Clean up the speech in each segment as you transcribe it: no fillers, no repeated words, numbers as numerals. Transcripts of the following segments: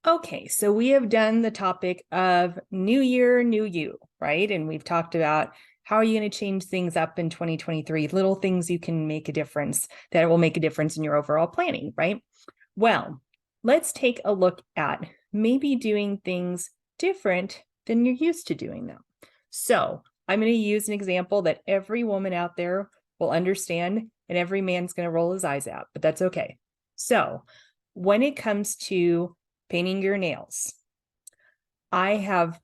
Okay, so we have done the topic of new year, new you, right? And we've talked about how are you going to change things up in 2023, little things you can make a difference that will make a difference in your overall planning, right? Well, let's take a look at maybe doing things different than you're used to doing them. So I'm going to use an example that every woman out there will understand, and every man's going to roll his eyes out, but that's okay. So when it comes to painting your nails, I have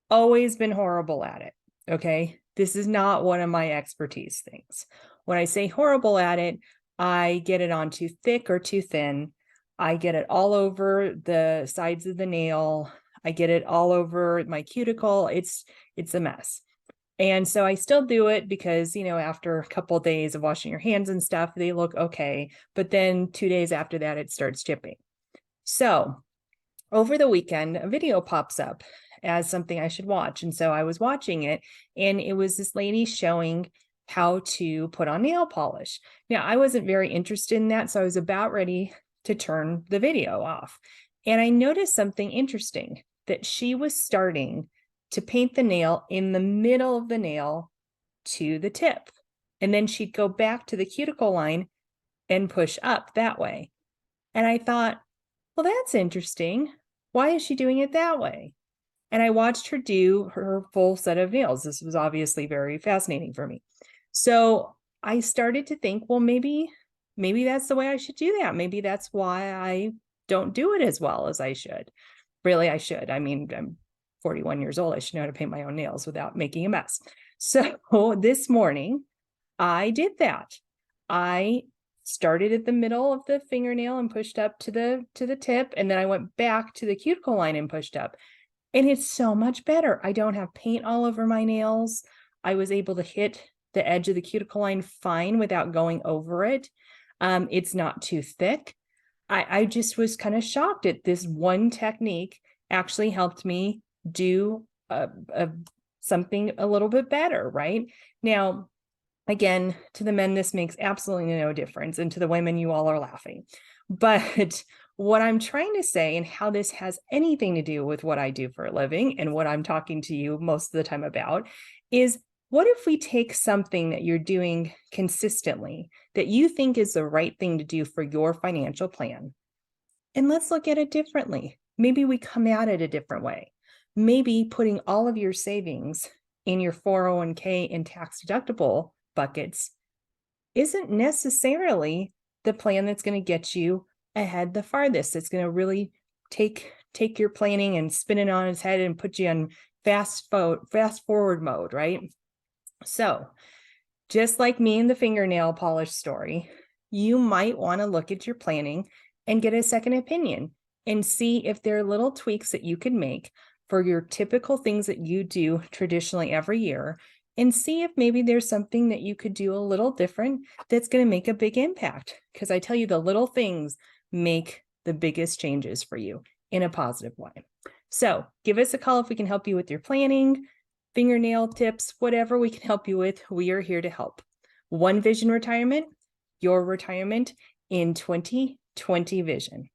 always been horrible at it. Okay. This is not one of my expertise things. When I say horrible at it, I get it on too thick or too thin. I get it all over the sides of the nail. I get it all over my cuticle. It's a mess. And so I still do it because, after a couple of days of washing your hands and stuff, they look okay. But then 2 days after that, it starts chipping. So over the weekend, a video pops up as something I should watch. And so I was watching it, and it was this lady showing how to put on nail polish. Now, I wasn't very interested in that, so I was about ready to turn the video off. And I noticed something interesting, that she was starting to paint the nail in the middle of the nail to the tip. And then she'd go back to the cuticle line and push up that way. And I thought, well, that's interesting. Why is she doing it that way? And I watched her do her full set of nails. This was obviously very fascinating for me. So I started to think, well, maybe that's the way I should do that. Maybe that's why I don't do it as well as I should. Really, I should. I mean, I'm 41 years old. I should know how to paint my own nails without making a mess. So this morning, I did that. I started at the middle of the fingernail and pushed up to the tip, and then I went back to the cuticle line and pushed up. And it's so much better. I don't have paint all over my nails. I was able to hit the edge of the cuticle line fine without going over it. It's not too thick. I just was kind of shocked at this one technique actually helped me do something a little bit better, right? Now, again, to the men, this makes absolutely no difference. And to the women, you all are laughing. But what I'm trying to say, and how this has anything to do with what I do for a living and what I'm talking to you most of the time about, is what if we take something that you're doing consistently that you think is the right thing to do for your financial plan, and let's look at it differently. Maybe we come at it a different way. Maybe putting all of your savings in your 401k and tax deductible buckets isn't necessarily the plan that's going to get you ahead the farthest. It's going to really take your planning and spin it on its head and put you on fast forward mode, right? So just like me in the fingernail polish story, you might want to look at your planning and get a second opinion and see if there are little tweaks that you could make for your typical things that you do traditionally every year, and see if maybe there's something that you could do a little different that's going to make a big impact. Because I tell you, the little things make the biggest changes for you in a positive way. So give us a call if we can help you with your planning, fingernail tips, whatever we can help you with. We are here to help. One Vision Retirement, your retirement in 2020 vision.